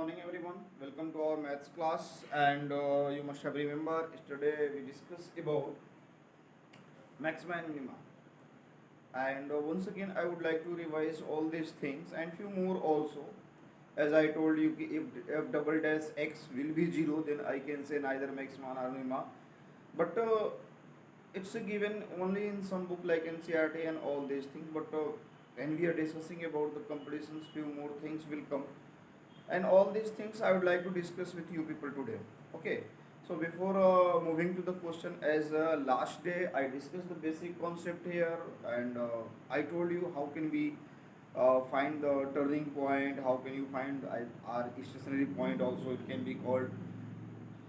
morning everyone. Welcome to our maths class. And you must have remember yesterday we discussed about maxima and minima. And once again, I would like to revise all these things and few more also. As I told you, if double dash x will be zero, then I can say neither maxima nor minima. But it's a given only in some book like NCRT and all these things. But when we are discussing about the competitions, few more things will come, and all these things I would like to discuss with you people today. Okay, so before moving to the question, as last day I discussed the basic concept here, and I told you how can we find the turning point, how can you find our stationary point also it can be called,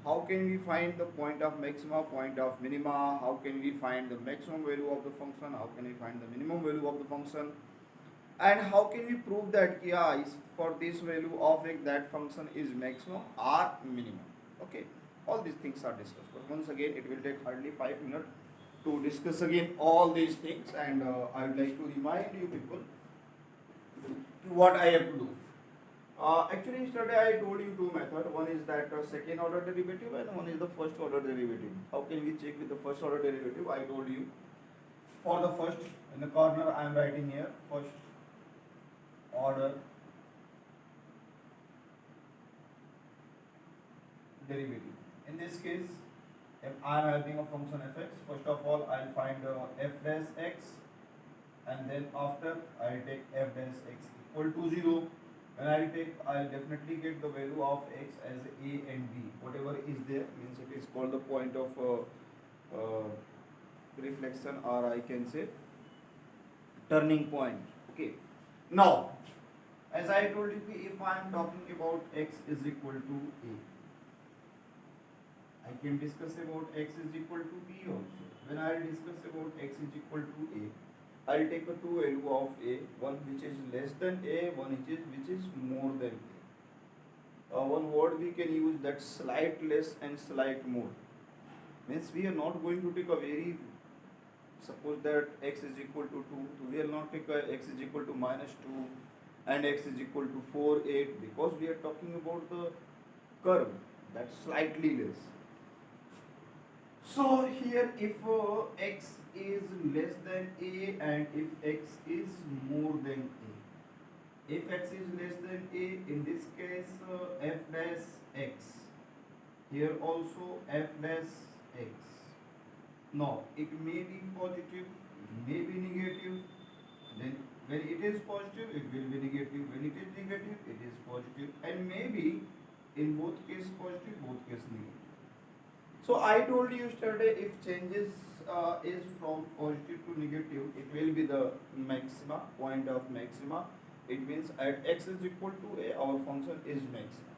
how can we find the point of maxima, point of minima, how can we find the maximum value of the function, how can we find the minimum value of the function, and how can we prove that for this value of x that function is maximum or minimum. Okay, all these things are discussed, but once again it will take hardly 5 minutes to discuss again all these things, and I would like to remind you people what I have to do. Actually, yesterday I told you two methods. One is that second order derivative, and one is the first order derivative. How can we check with the first order derivative? I told you, for the first, in the corner I am writing here first order derivative. In this case, if I am having a function fx, first of all I will find f dash x, and then after I will take f dash x equal to 0. When I will take, I will definitely get the value of x as a and b. Whatever is there means it is called the point of reflection, or I can say turning point. Okay. Now, as I told you, if I am talking about x is equal to a, I can discuss about x is equal to b also. When I will discuss about x is equal to a, I will take a two value of a, one which is less than a, one which is more than a. One word we can use, that slight less and slight more. Means we are not going to take a very, suppose that x is equal to 2, so we will not take x is equal to minus 2 and x is equal to 4, 8, because we are talking about the curve that's slightly less. So here if x is less than a and if x is more than a, if x is less than a, in this case f dash x, here also f dash x. Now it may be positive, it may be negative, then when it is positive it will be negative, when it is negative it is positive, and maybe in both case positive, both case negative. So I told you yesterday, if changes is from positive to negative, it will be the maxima, point of maxima. It means at x is equal to a, our function is maxima.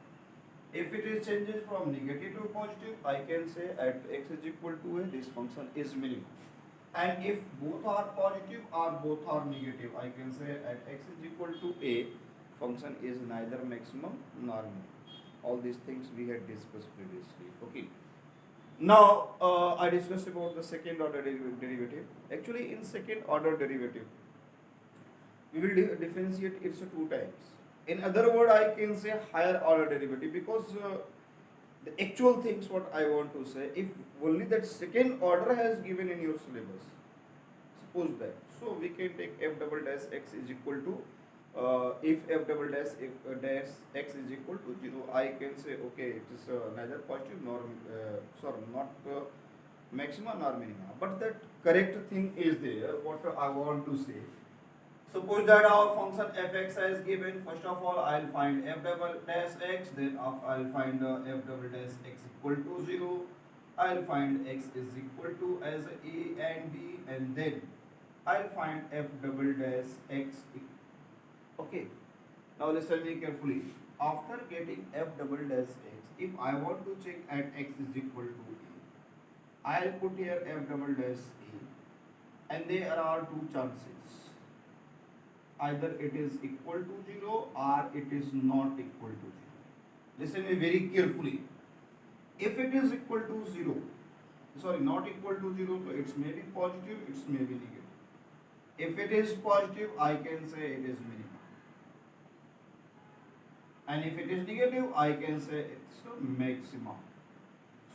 If it is changes from negative to positive, I can say at x is equal to a, this function is minimum. And if both are positive or both are negative, I can say at x is equal to a, function is neither maximum nor minimum. All these things we had discussed previously. Okay. Now I discussed about the second order derivative. Actually, in second order derivative, we will differentiate it to two types. In other word, I can say higher order derivative, because the actual things what I want to say, if only that second order has given in your syllabus, suppose that, so we can take f double dash x is equal to if f double dash x is equal to 0, I can say okay, it is neither positive nor not maxima nor minima. But that correct thing is there. What I want to say, suppose that our function fx is given. First of all, I'll find f double dash x, then I'll find f double dash x equal to 0. I'll find x is equal to as a and b, and then I'll find f double dash x equal. Okay, now listen me carefully. After getting f double dash x, if I want to check at x is equal to a, I'll put here f double dash a, and there are two chances. Either it is equal to 0 or it is not equal to 0. Listen me very carefully. If it is equal to 0, sorry, not equal to 0, so it may be positive, it may be negative. If it is positive, I can say it is minimum. and if it is negative, I can say it's a maxima.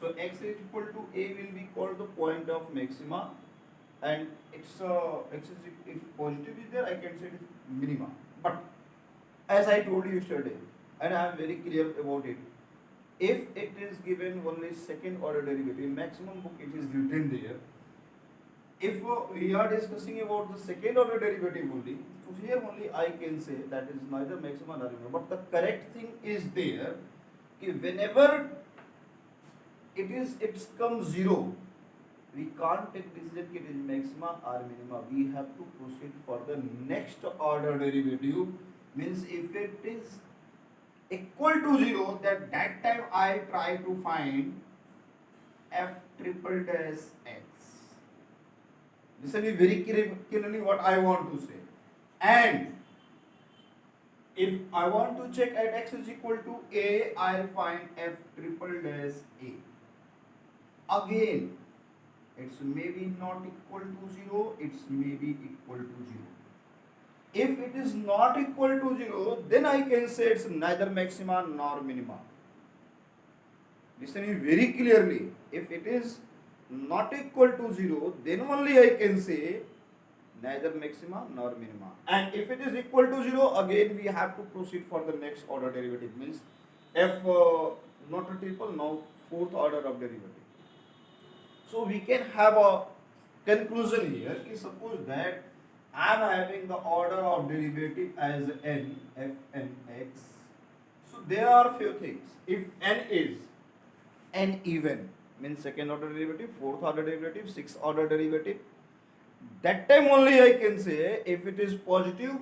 So x is equal to a will be called the point of maxima, and it's x is if positive is there, I can say it is minima. But as I told you yesterday, and I am very clear about it, if it is given only second order derivative, in maximum book it is written there. If we are discussing about the second order derivative only, so here only I can say that is neither maxima nor minima. But the correct thing is there, whenever it comes zero, we can't take decision that it is maxima or minima. We have to proceed for the next order derivative. Means if it is equal to 0, that time I try to find f triple dash x. Listen me very clearly what I want to say. And if I want to check at x is equal to a, I'll find f triple dash a. Again, it's maybe not equal to 0, it's maybe equal to 0. If it is not equal to 0, then I can say it's neither maxima nor minima. Listen me very clearly. If it is not equal to 0, then only I can say neither maxima nor minima. And if it is equal to 0, again we have to proceed for the next order derivative. Means f not a triple, now fourth order of derivative. So we can have a conclusion here. Suppose that I am having the order of derivative as n, f n x. So there are few things. If n is n even, means second order derivative, fourth order derivative, sixth order derivative, that time only I can say if it is positive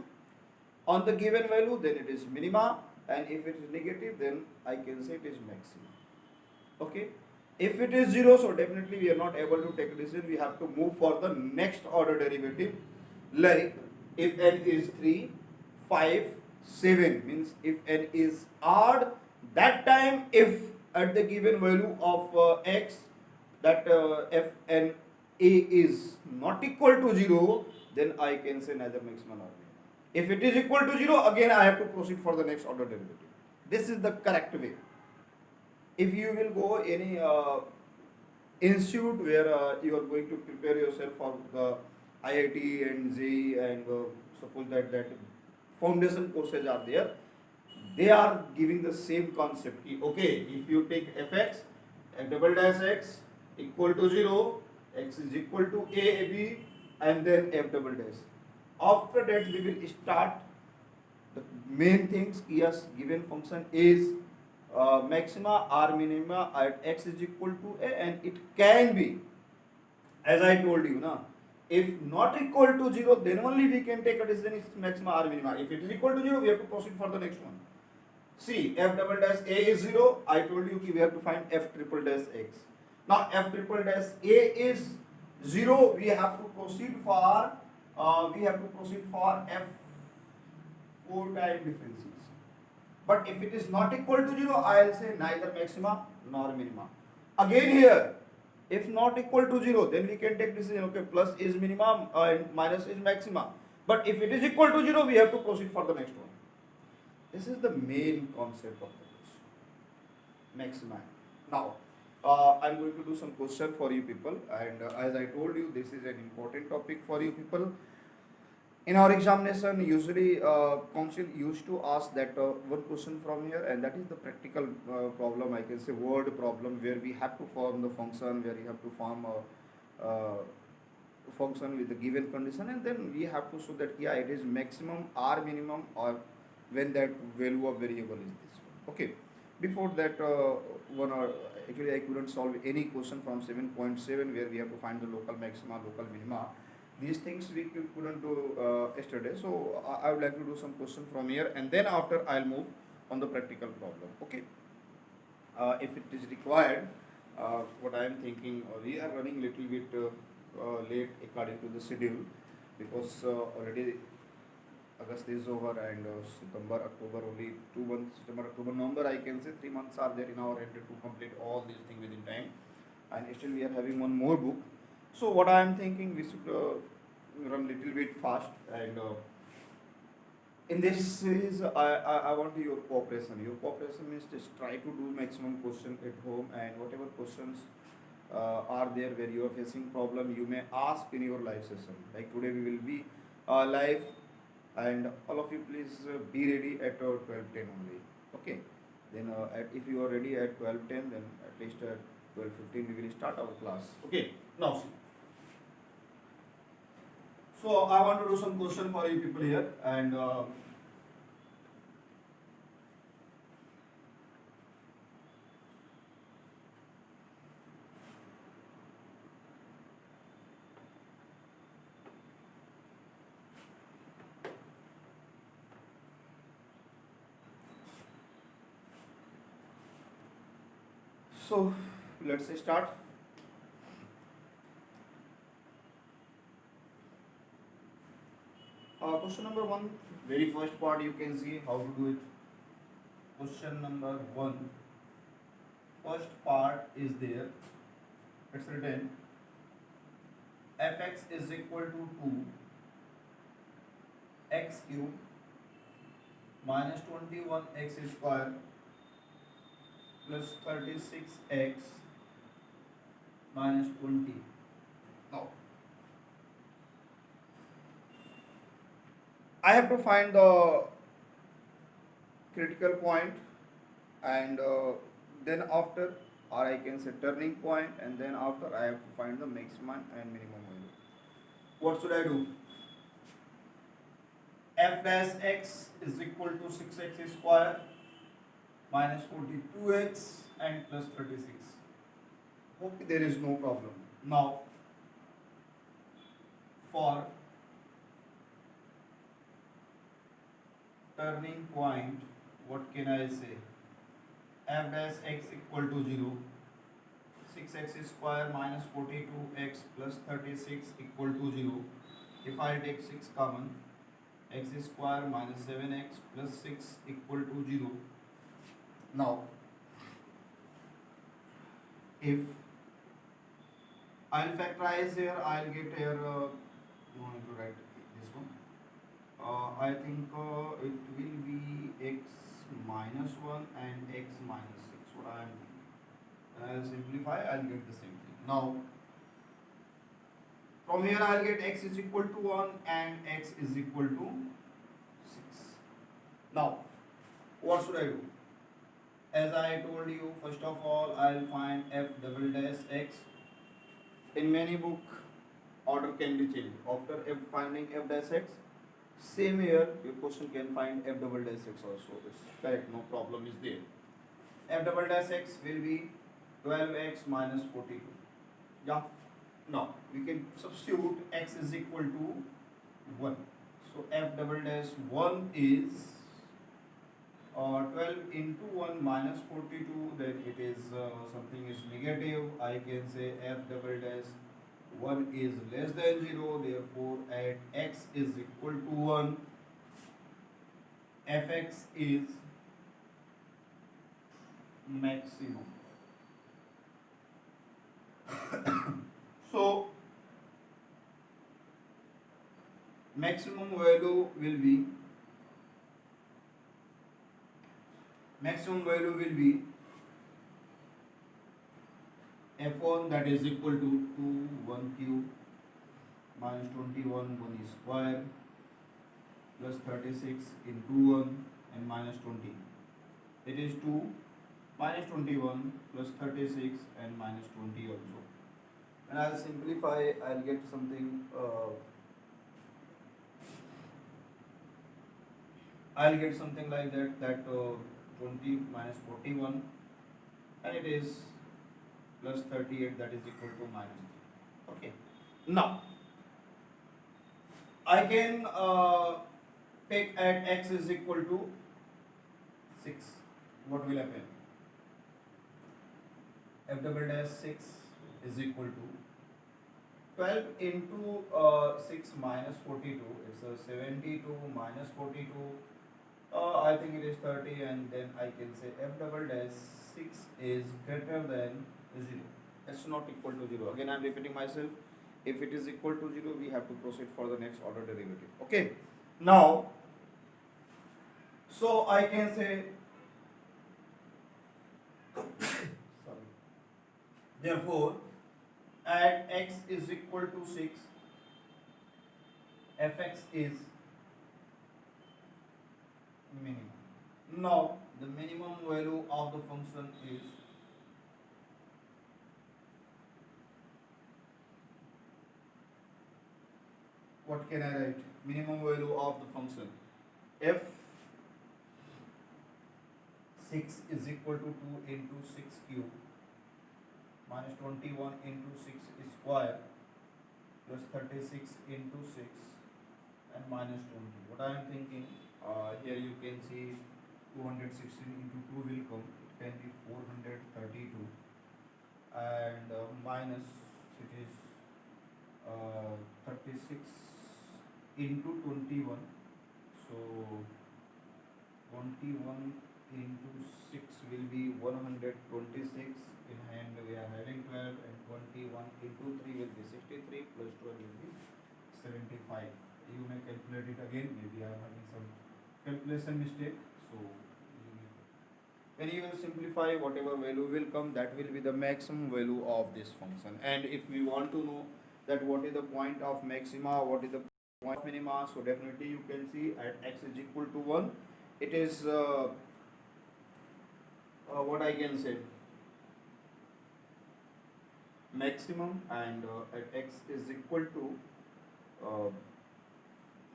on the given value, then it is minima, and if it is negative, then I can say it is maximum. Okay. If it is 0, so definitely we are not able to take a decision. We have to move for the next order derivative. Like if n is 3, 5, 7, means if n is odd, that time if at the given value of x, that f n a is not equal to 0, then I can say neither maxima nor minima. If it is equal to 0, again I have to proceed for the next order derivative. This is the correct way. If you will go any institute where you are going to prepare yourself for the IIT and JEE, and suppose that foundation courses are there, they are giving the same concept. Okay, if you take fx, f double dash x equal to 0, x is equal to a b, and then f double dash. After that we will start the main things. Yes, given function is maxima or minima at x is equal to a, and it can be, as I told you now, if not equal to 0, then only we can take a decision is maxima or minima. If it is equal to 0, we have to proceed for the next one. See, f double dash a is 0. I told you we have to find f triple dash x. Now f triple dash a is 0. We have to proceed for f 4 time differences. But if it is not equal to 0, I will say neither maxima nor minima. Again here, if not equal to 0, then we can take decision, okay, plus is minimum and minus is maxima. But if it is equal to 0, we have to proceed for the next one. This is the main concept of the question. Maxima. Now, I am going to do some question for you people, and as I told you, this is an important topic for you people. In our examination, usually council used to ask that one question from here, and that is the practical problem, I can say word problem, where we have to form the function, where we have to form a function with the given condition, and then we have to show that yeah, it is maximum or minimum, or when that value of variable is this one. Okay. Before that, actually I couldn't solve any question from 7.7 where we have to find the local maxima, local minima. These things we couldn't do yesterday, so I would like to do some question from here, and then after I'll move on the practical problem. Okay. If it is required, what I am thinking, we are running little bit late according to the schedule, because already August is over, and September, October, only 2 months, September, October, November, I can say 3 months are there in our hand to complete all these things within time, and still we are having one more book. So what I am thinking, we should run little bit fast, and In this series, I want your cooperation. Your cooperation means just try to do maximum question at home, and whatever questions are there where you are facing problem, you may ask in your live session. Like today we will be live, and all of you please be ready at 12:10 only. Okay. Then if you are ready at 12:10, then at least at 12:15 we will start our class. Okay. Now see. So I want to do some question for you people here, and so let's start. Question number one, very first part you can see how to do it. Question number one, first part is there. It's written fx is equal to 2x cube minus 21x square plus 36x minus 20. Now I have to find the critical point, and then after, or I can say turning point, and then after I have to find the maximum and minimum value. What should I do? F dash x is equal to 6x square minus 42x and plus 36. Hope there is no problem. Now, for turning point, what can I say? F dash x equal to 0, 6x square minus 42x plus 36 equal to 0. If I take 6 common, x square minus 7x plus 6 equal to 0. Now, if I'll factorize here, I'll get here, you want to write this one. I think it will be x minus 1 and x minus 6. What I am doing. When I'll simplify, I'll get the same thing. Now, from here I'll get x is equal to 1 and x is equal to 6. Now, what should I do? As I told you, first of all, I'll find f double dash x. In many book, order can be changed. After finding f dash x, same here, your question can find f double dash x also. It's correct, no problem is there. F double dash x will be 12x minus 42. Yeah. Now, we can substitute x is equal to 1. So, f double dash 1 is 12 into 1 minus 42, then it is something is negative. I can say f double dash 1 is less than 0, therefore at x is equal to 1, fx is maximum. So, maximum value will be f1, that is equal to 2 1 cube minus 21 1 square plus 36 into 1 and minus 20. It is 2 minus 21 plus 36 and minus 20 also. And I'll simplify, I'll get something, like that 20 minus 41, and it is plus 38, that is equal to minus 3. Okay. Now, I can take at x is equal to 6. What will happen? F double dash 6 is equal to 12 into 6 minus 42. It's a 72 minus 42. I think it is 30, and then I can say f double dash 6 is greater than 0. It's not equal to 0. Again, I am repeating myself. If it is equal to 0, we have to proceed for the next order derivative. Okay. Now, So I can say, sorry, therefore at x is equal to 6, fx is minimum. Now the minimum value of the function is, what can I write? Minimum value of the function f 6 is equal to 2 into 6 cube minus 21 into 6 square plus 36 into 6 and minus 20. What I am thinking, here you can see 216 into 2 will come, it can be 432, and minus it is 36 into 21, so 21 into 6 will be 126, in hand we are having 12, and 21 into 3 will be 63, plus 12 will be 75. You may calculate it again, maybe I am having some calculation mistake, so when you will simplify, whatever value will come, that will be the maximum value of this function. And if we want to know that what is the point of maxima, what is the point of minima, so definitely you can see at x is equal to 1, it is what I can say, maximum, and at x is equal to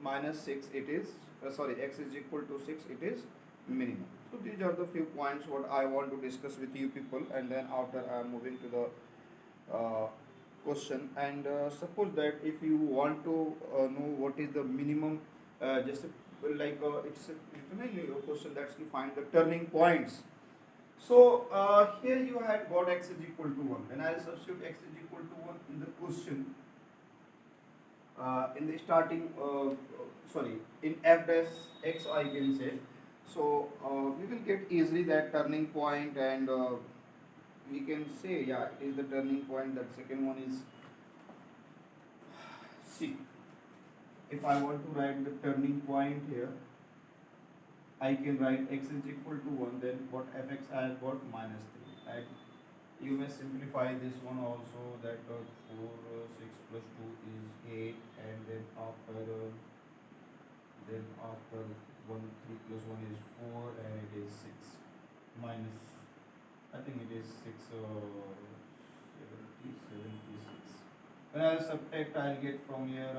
minus 6, it is x is equal to 6, it is minimum. So these are the few points what I want to discuss with you people, and then after I am moving to the question. And suppose that if you want to know what is the minimum, just like it's a question that's to find the turning points. So here you had got x is equal to 1, then I will substitute x is equal to 1 in the question, in the starting, in f dash x I can say. So we will get easily that turning point, and we can say, yeah, it is the turning point. That second one is C. If I want to write the turning point here, I can write x is equal to 1, then what fx I have got minus 3. And you may simplify this one also, that 4 6 plus 2 is 8, and then after 1 3 plus 1 is 4, and it is 6 minus, I think it is 6 76. When I will subtract, I will get from here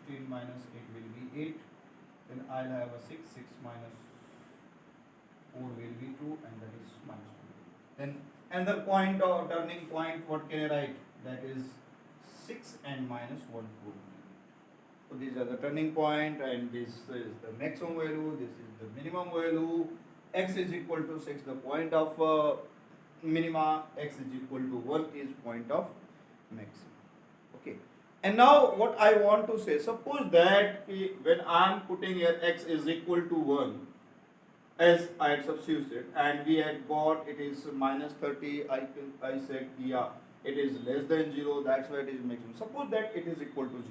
16 minus 8 will be 8, then I will have a 6 minus 4 will be 2, and that is minus 2. Then another point or turning point, what can I write? That is 6 and minus 1 4. So these are the turning point, and this is the maximum value, this is the minimum value. X is equal to 6, the point of minima, x is equal to 1 is point of maximum. Okay. And now what I want to say, suppose that when I am putting here x is equal to 1, as I had substituted, and we had got it is minus 30, I said, yeah, it is less than 0, that's why it is maximum. Suppose that it is equal to 0.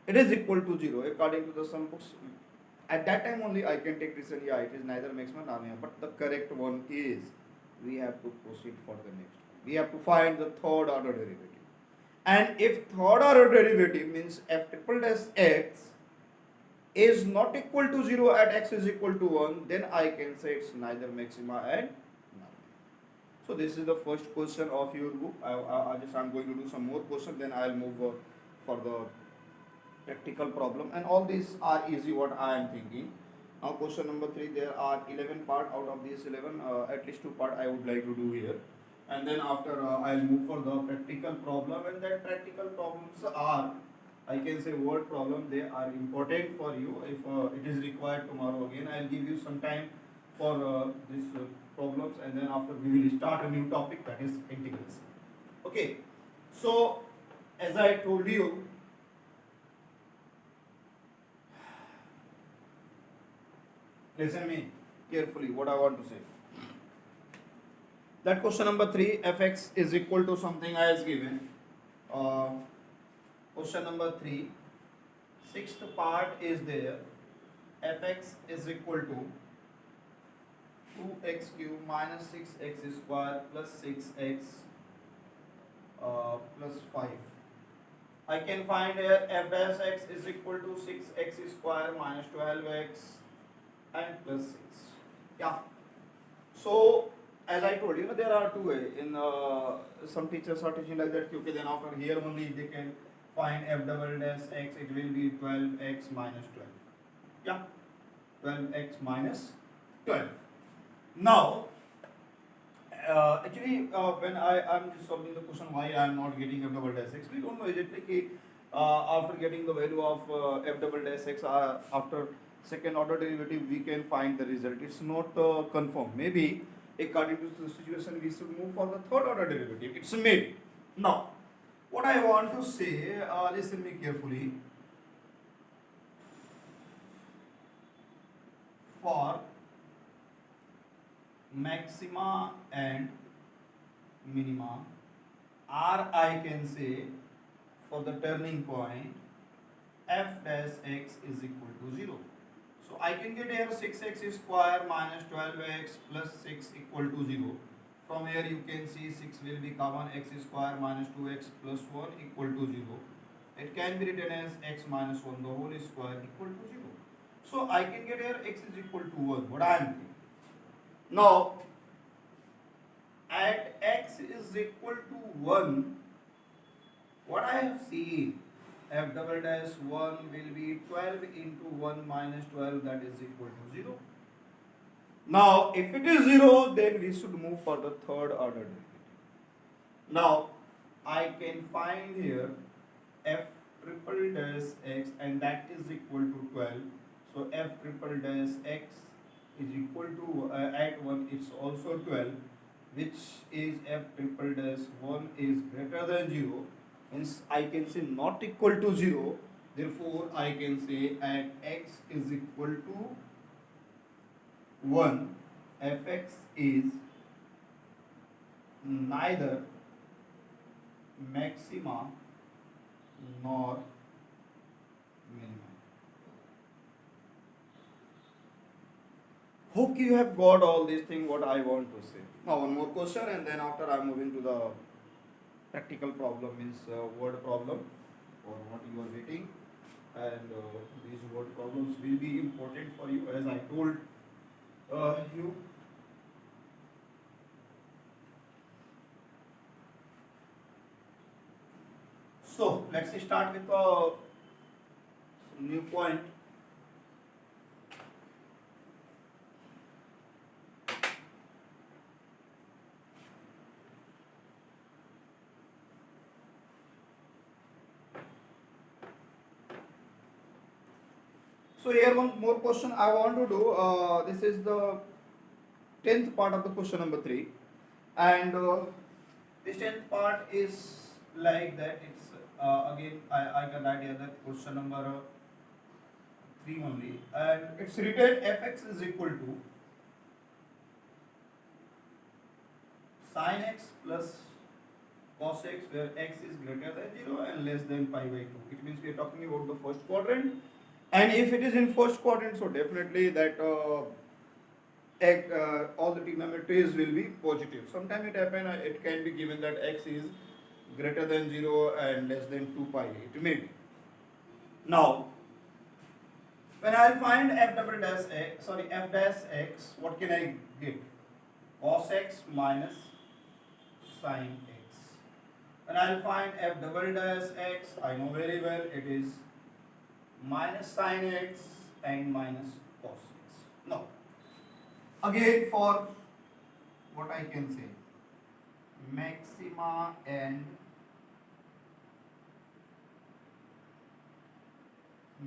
It is equal to 0 according to the some books. At that time only I can take decision, yeah, it is neither maximum nor minimum. But the correct one is, we have to proceed for the next. We have to find the third order derivative. And if third order derivative means f triple dash x is not equal to 0 at x is equal to 1, then I can say it's neither maxima and none. So this is the first question of your book. I'm going to do some more questions, then I'll move for the practical problem, and all these are easy what I am thinking. Now question number 3, there are 11 part. Out of these 11, at least 2 part I would like to do here, and then after I'll move for the practical problem. And that practical problems are, I can say, word problem. They are important for you. If it is required tomorrow again, I'll give you some time for these problems, and then after we will start a new topic, that is integrals. Okay, so as I told you, listen me carefully what I want to say. That question number 3, fx is equal to something I has given. Question number 3, sixth part is there. fx is equal to 2x cube minus 6x square plus 6x plus 5. I can find here f dash x is equal to 6x square minus 12x and plus 6. Yeah. So as I told you, there are two ways. In some teachers are teaching like that. Okay, then after here only they can find f double dash x. It will be 12x minus 12. Yeah, 12x minus 12. Now, actually, when I am solving the question why I am not getting f double dash x, we don't know. Is it like after getting the value of f double dash x after second order derivative, we can find the result. It's not confirmed. Maybe according to the situation, we should move for the third order derivative. It's maybe. Now, what I want to say, listen me carefully. For maxima and minima, or I can say for the turning point, f dash x is equal to 0. So I can get here 6x square minus 12x plus 6 equal to 0. From here you can see 6 will be common, x square minus 2x plus 1 equal to 0. It can be written as x minus 1 the whole square equal to 0. So I can get here x is equal to 1. What I am thinking. Now at x is equal to 1, what I have seen, f double dash 1 will be 12 into 1 minus 12, that is equal to 0. Now if it is 0, then we should move for the third order derivative. Now I can find here f triple dash x, and that is equal to 12. So f triple dash x is equal to at 1 it's also 12, which is f triple dash 1 is greater than 0. Hence I can say not equal to 0. Therefore I can say at x is equal to 1, fx is neither maxima nor minima. Hope you have got all these things what I want to say. Now one more question, and then after I am moving to the practical problem, means word problem or what you are waiting, and these word problems will be important for you as I told you. So let's start with a new point. So here one more question I want to do. This is the 10th part of the question number 3, and this 10th part is like that. It's again I can write here that question number 3 only, and it's written fx is equal to sin x plus cos x, where x is greater than 0 and less than pi by 2. It means we are talking about the first quadrant. And if it is in first quadrant, so definitely that all the trigonometries will be positive. Sometimes it can be given that x is greater than 0 and less than 2 pi. It may be. Now, when I will find f dash x, what can I get? Cos x minus sin x. When I will find f double dash x, I know very well it is minus sin x and minus cos x. Now, again for what I can say, maxima and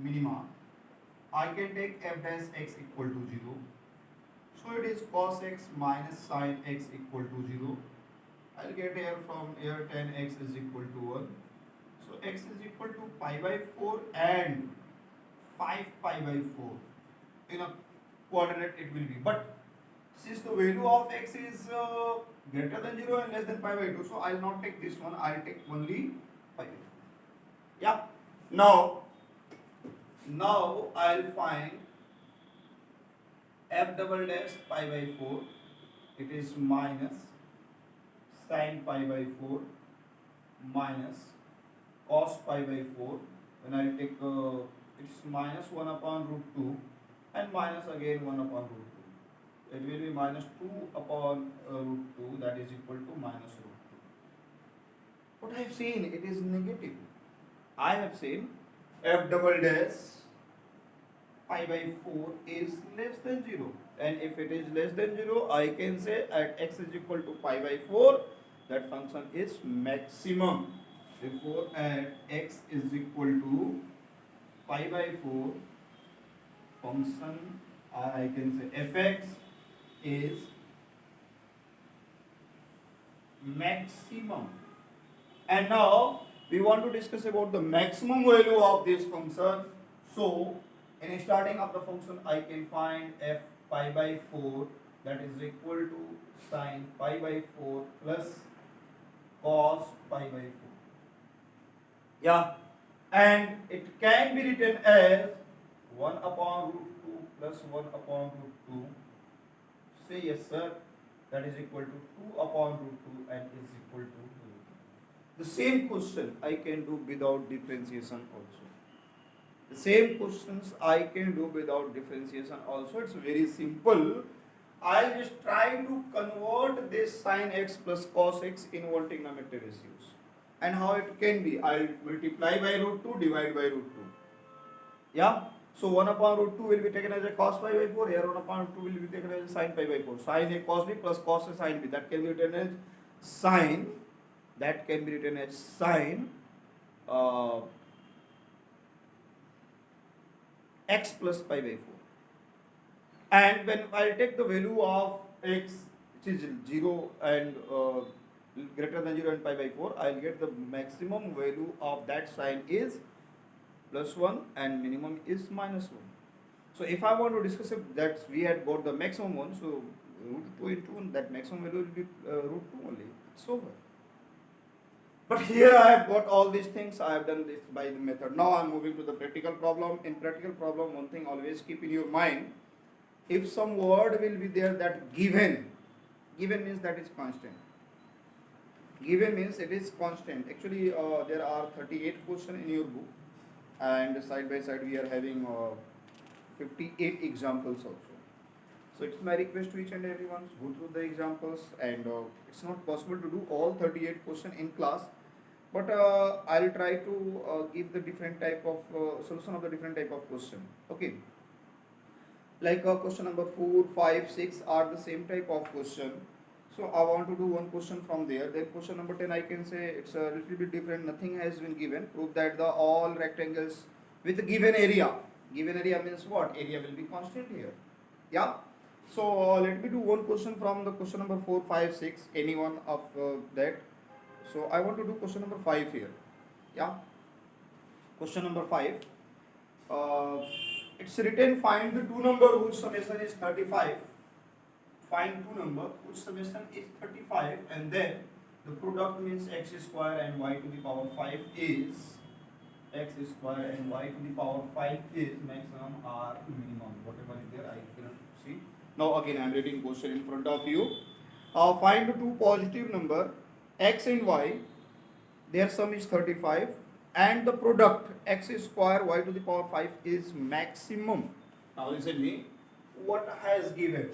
minima, I can take f dash x equal to 0. So it is cos x minus sin x equal to 0. I'll get here from here 10x is equal to 1. So x is equal to pi by 4 and 5 pi by 4. In a coordinate it will be. But since the value of x is greater than 0 and less than pi by 2, so I'll not take this one, I'll take only pi by 2. Yeah. Now I'll find f double dash pi by 4, it is minus sin pi by 4 minus cos pi by 4. When I take it's minus 1 upon root 2 and minus again 1 upon root 2. It will be minus 2 upon root 2, that is equal to minus root 2. What I have seen, it is negative. I have seen f double dash pi by 4 is less than 0, and if it is less than 0, I can say at x is equal to pi by 4, that function is maximum. Therefore at x is equal to pi by 4, function, I can say fx is maximum. And now we want to discuss about the maximum value of this function. So in starting of the function, I can find f pi by 4, that is equal to sin pi by 4 plus cos pi by 4. Yeah, and it can be written as 1 upon root 2 plus 1 upon root 2. Say yes sir, that is equal to 2 upon root 2 and is equal to root 2. The same question I can do without differentiation also. The same questions I can do without differentiation also. It's very simple. I just try to convert this sin x plus cos x in one trigonometric ratios. And how it can be? I'll multiply by root 2, divide by root 2. Yeah? So 1 upon root 2 will be taken as a cos pi by 4. Here 1 upon root 2 will be taken as a sin pi by 4. Sin a cos b plus cos a sin b. That can be written as sin. That can be written as sin x plus pi by 4. And when I'll take the value of x, which is 0 and greater than 0 and pi by 4, I'll get the maximum value of that sign is plus 1 and minimum is minus 1. So if I want to discuss if that we had got the maximum one, so root 2 into 1, that maximum value will be root 2 only. It's over. But here I have got all these things, I have done this by the method. Now I am moving to the practical problem. In practical problem, one thing always keep in your mind, if some word will be there that given means that is constant. Given means it is constant. Actually there are 38 questions in your book, and side by side we are having 58 examples also. So it's my request to each and everyone, go through the examples, and it's not possible to do all 38 questions in class, but I'll try to give the different type of solution of the different type of question. Okay, like question number 4, 5, 6 are the same type of question. So I want to do one question from there. Then question number 10, I can say it's a little bit different. Nothing has been given. Prove that the all rectangles with given area. Given area means what? Area will be constant here. Yeah. So let me do one question from the question number 4, 5, 6. Any one of that. So I want to do question number 5 here. Yeah. Question number 5. It's written, find the two number whose summation is 35. Find two number whose summation is 35, and then the product means x square and y to the power 5 is x square and y to the power 5 is maximum or minimum. Whatever is there, I cannot see. Now again I am reading question in front of you. Find the two positive number x and y. Their sum is 35, and the product x square y to the power 5 is maximum. Now listen me. What has given?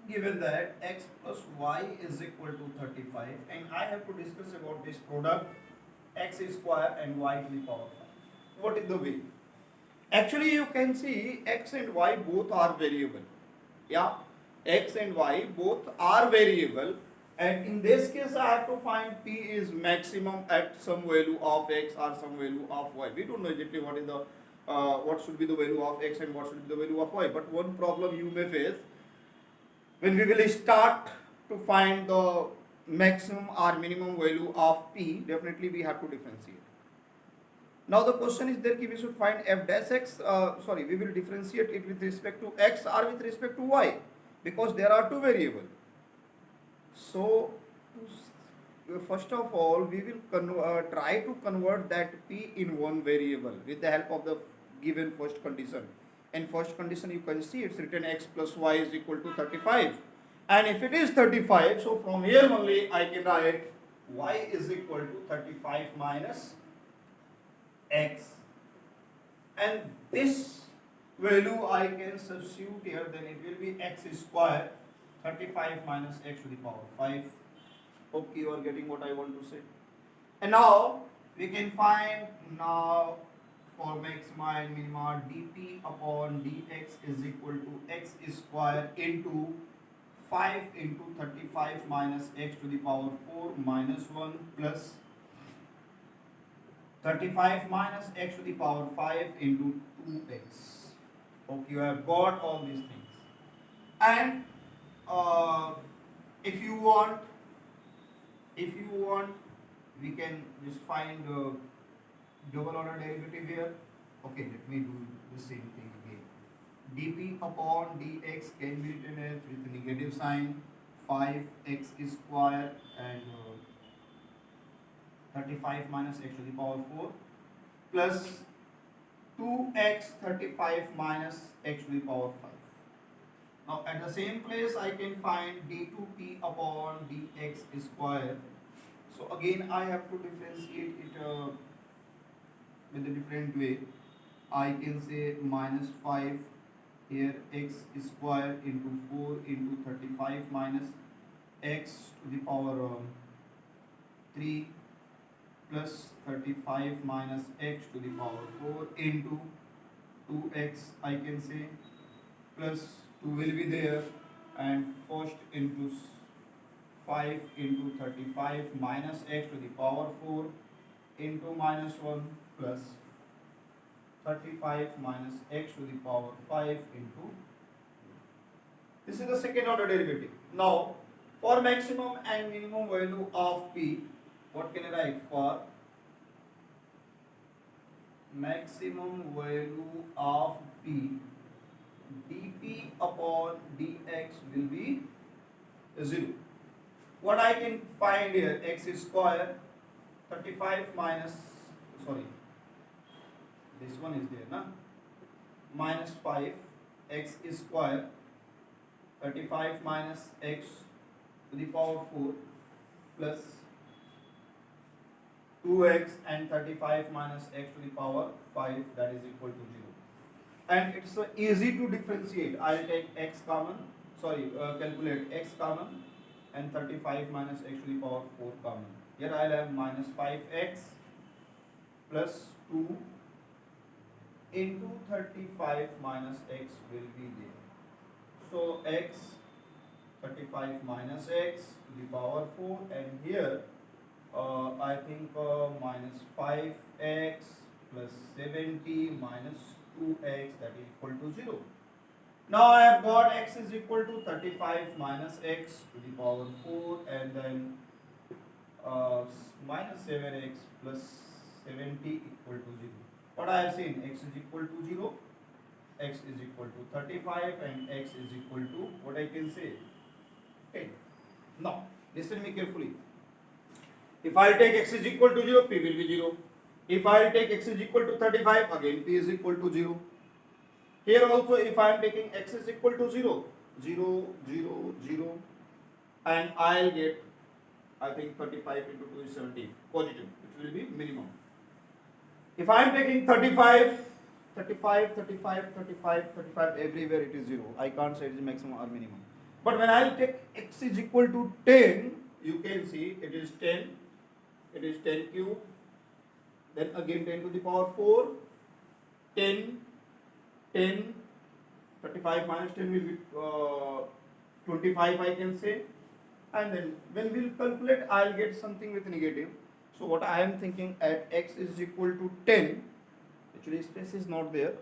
Given that x plus y is equal to 35, and I have to discuss about this product x square and y to the power 5. What is the way? Actually you can see x and y both are variable. Yeah, x and y both are variable, and in this case I have to find p is maximum at some value of x or some value of y. We don't know exactly what is the what should be the value of x and what should be the value of y, but one problem you may face, when we will start to find the maximum or minimum value of p, definitely we have to differentiate. Now the question is there, we should find f dash x, we will differentiate it with respect to x or with respect to y, because there are two variables. So first of all we will try to convert that p in one variable with the help of the given first condition. In first condition you can see it's written x plus y is equal to 35, and if it is 35, so from here only I can write y is equal to 35 minus x, and this value I can substitute here, then it will be x square 35 minus x to the power 5. Hope you are getting what I want to say. And now we can find now for maxima and minima dt upon dx is equal to x square into 5 into 35 minus x to the power 4 minus 1 plus 35 minus x to the power 5 into 2x. Okay, you have got all these things. And if you want, we can just find double order derivative here. Okay, let me do the same thing again. dp upon dx can be written as with negative sign 5x square and 35 minus x to the power 4 plus 2x 35 minus x to the power 5. Now at the same place I can find d2t upon dx square. So again I have to differentiate it with a different way. I can say minus 5 here x square into 4 into 35 minus x to the power 3 plus 35 minus x to the power 4 into 2x I can say plus 2 will be there, and first into 5 into 35 minus x to the power 4 into minus 1 plus 35 minus x to the power 5 into. This is the second order derivative. Now for maximum and minimum value of p, what can I write? For maximum value of p, dp upon dx will be 0. What I can find here, x square 35 minus, sorry, this one is there, na? Minus 5 x square 35 minus x to the power 4 plus 2x and 35 minus x to the power 5, that is equal to 0. And it's easy to differentiate. I'll take x common, calculate x common and 35 minus x to the power 4 common. Here I'll have minus 5x plus 2 into 35 minus x will be there. So x 35 minus x to the power 4, and here I think minus 5x plus 70 minus 2x, that is equal to 0. Now I have got x is equal to 35 minus x to the power 4, and then minus 7x plus 70 equal to 0. What I have seen, x is equal to 0, x is equal to 35, and x is equal to, what I can say, 10. Now listen me carefully. If I take x is equal to 0, p will be 0. If I take x is equal to 35, again p is equal to 0. Here also if I am taking x is equal to 0, 0, 0, 0, and I'll get, I think 35 into 2 is 70, positive, which will be minimum. If I am taking 35, 35, 35, 35, 35, everywhere it is 0. I can't say it is maximum or minimum. But when I will take x is equal to 10, you can see it is 10, it is 10 cube, then again 10 to the power 4, 10, 10, 35 minus 10 will be 25 I can say, and then when we will calculate I will get something with negative. So what I am thinking, at x is equal to 10, actually space is not there,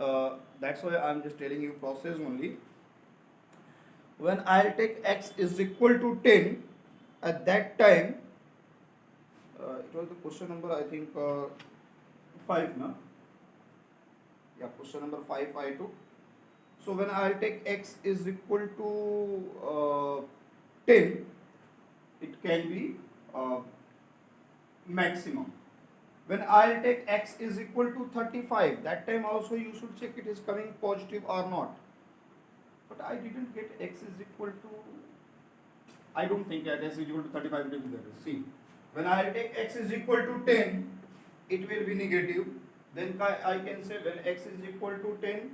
that's why I am just telling you process only. When I will take x is equal to 10, at that time, it was the question number I think 5, no? Yeah, question number 5 I took. So when I will take x is equal to 10, it can be maximum. When I'll take x is equal to 35, that time also you should check it is coming positive or not. But I didn't get x is equal to, I don't think that x is equal to 35 it will be there. See, when I'll take x is equal to 10, it will be negative. Then I can say when x is equal to 10,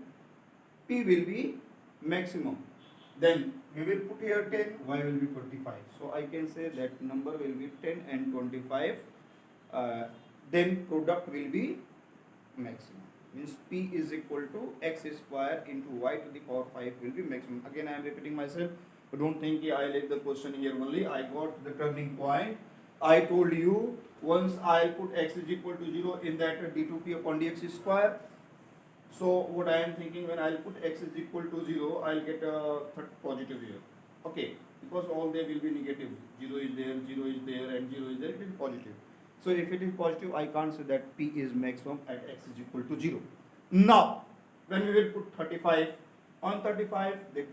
p will be maximum. Then we will put here 10, y will be 25. So I can say that number will be 10 and 25. Then product will be maximum. Means p is equal to x square into y to the power 5 will be maximum. Again I am repeating myself. Don't think I left the question here only. I got the turning point. I told you once I'll put x is equal to 0 in that d2p upon dx square. So what I am thinking, when I'll put x is equal to 0, I'll get a positive here. Okay, because all they will be negative. 0 is there, 0 is there, and 0 is there, it is positive. So if it is positive, I can't say that p is maximum at x is equal to 0. Now, when we will put 35 on 35, they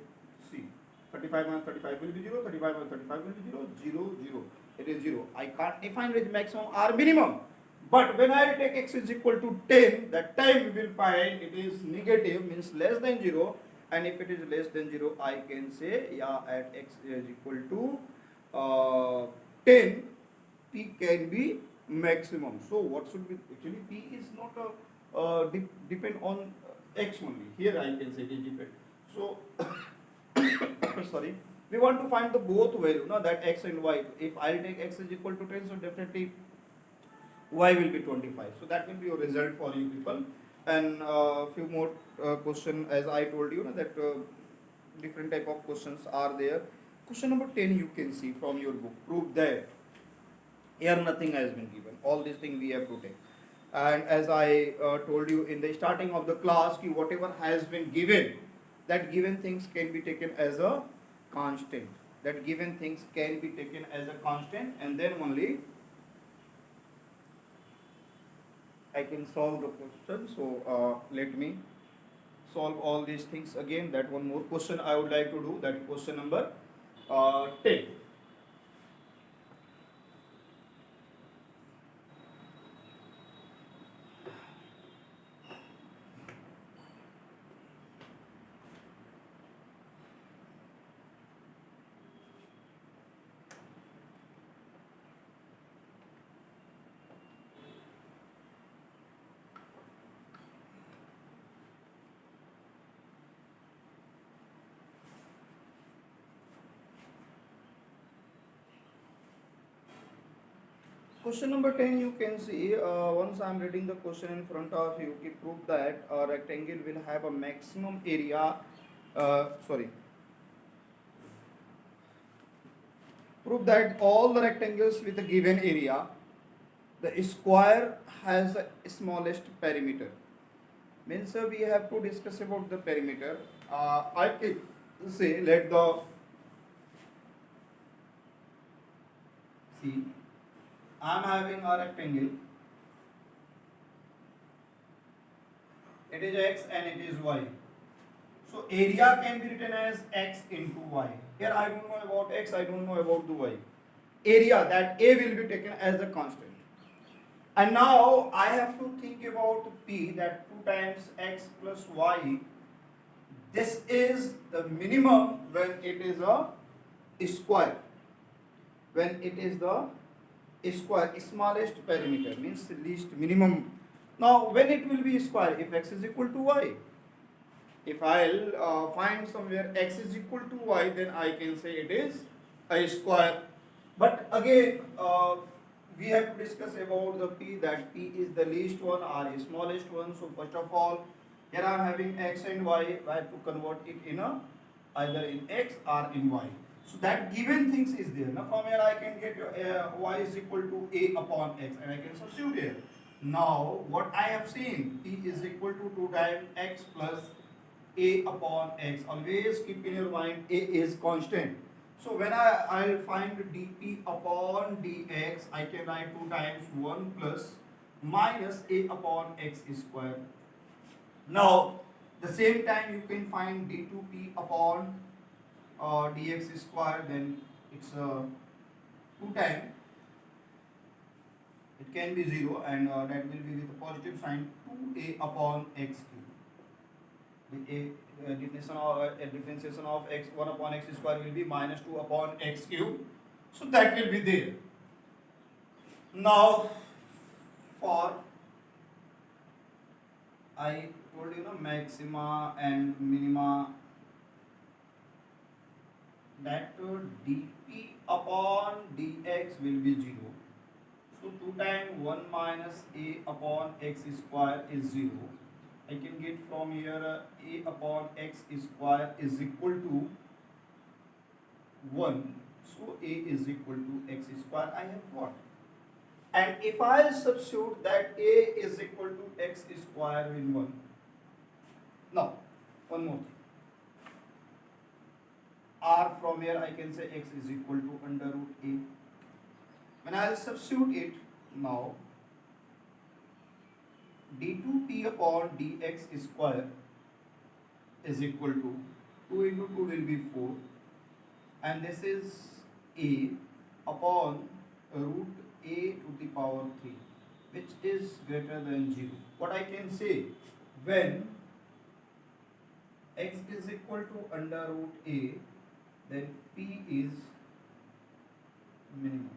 see 35 on 35 will be 0, 35 on 35 will be 0, 0, 0. It is 0. I can't define with maximum or minimum. But when I will take x is equal to 10, that time we will find it is negative, means less than 0. And if it is less than 0, I can say, yeah, at x is equal to 10, p can be maximum. So what should be, actually p is not depend on x only. Here I can say it is depend. So sorry, we want to find the both value, no, that x and y. If I take x is equal to 10, so definitely y will be 25. So that will be your result for you people. And few more question, as I told you, that different type of questions are there. Question number 10 you can see from your book. Prove that here nothing has been given. All these things we have to take. And as I told you in the starting of the class, whatever has been given, that given things can be taken as a constant. That given things can be taken as a constant, and then only I can solve the question. So let me solve all these things again. That one more question I would like to do. That question number 10. Question number 10 you can see, once I am reading the question in front of you, prove that a rectangle will have a maximum area, prove that all the rectangles with a given area, the square has the smallest perimeter. Means we have to discuss about the perimeter. I can say let the, see, I am having a rectangle. It is x and it is y. So area can be written as x into y. Here I don't know about x, I don't know about the y. Area, that a will be taken as a constant. And now I have to think about p, that 2 times x plus y. This is the minimum when it is a square. When it is the square, smallest perimeter, means least minimum. Now when it will be square, if x is equal to y. If I'll find somewhere x is equal to y, then I can say it is a square. But again, we have to discuss about the p, that p is the least one or smallest one. So first of all, here I am having x and y. I have to convert it in either in x or in y. So that given things is there. Now from here I can get y is equal to a upon x, and I can substitute here. Now what I have seen, p is equal to 2 times x plus a upon x. Always keep in your mind a is constant. So when I'll find dp upon dx, I can write 2 times 1 plus minus a upon x square. Now the same time you can find d2p upon dx square, then it's 2 times, it can be 0, and that will be with a positive sign 2a upon x cube. With a differentiation of x 1 upon x square will be minus 2 upon x cube. So that will be there. Now for I told you maxima and minima, that dp upon dx will be 0. So 2 times 1 minus a upon x square is 0. I can get from here a upon x square is equal to 1. So a is equal to x square. I have what? And if I substitute that a is equal to x square in 1. Now, one more thing. R from here I can say x is equal to under root a. When I will substitute it now, d2p upon dx square is equal to 2 into 2 will be 4, and this is a upon root a to the power 3, which is greater than 0. What I can say, when x is equal to under root a, then p is minimum.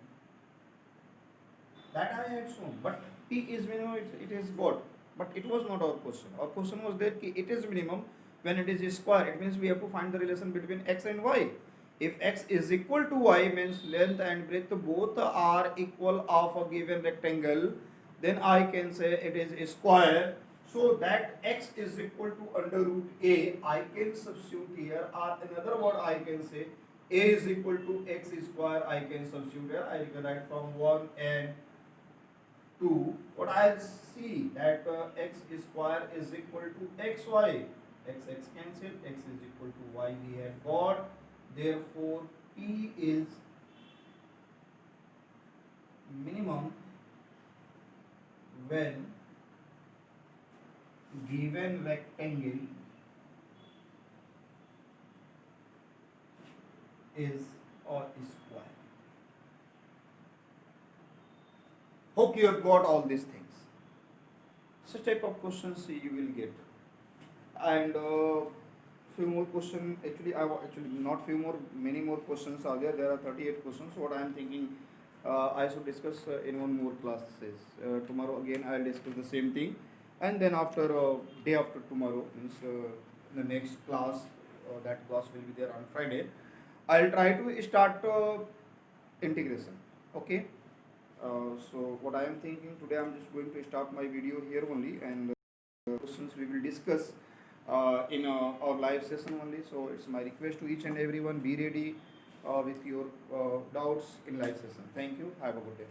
That I had shown, but p is minimum, it is what? But it was not our question. Our question was that it is minimum when it is a square. It means we have to find the relation between x and y. If x is equal to y, means length and breadth both are equal of a given rectangle, then I can say it is a square. So that x is equal to under root a, I can substitute here, or another word I can say a is equal to x square, I can substitute here. I can write from 1 and 2. What I'll see that x square is equal to xy. X cancel, x is equal to y we have got. Therefore, p is minimum when given rectangle is or square. Hope you have got all these things. Such type of questions you will get, and few more questions. Actually, not few more, many more questions are there. There are 38 questions. What I am thinking, I should discuss in one more classes. Tomorrow again I will discuss the same thing, and then after day after tomorrow, means the next class, that class will be there on Friday. I will try to start integration. Okay. So what I am thinking today, I am just going to start my video here only, and questions we will discuss in our live session only. So it's my request to each and everyone, be ready with your doubts in live session. Thank you. Have a good day.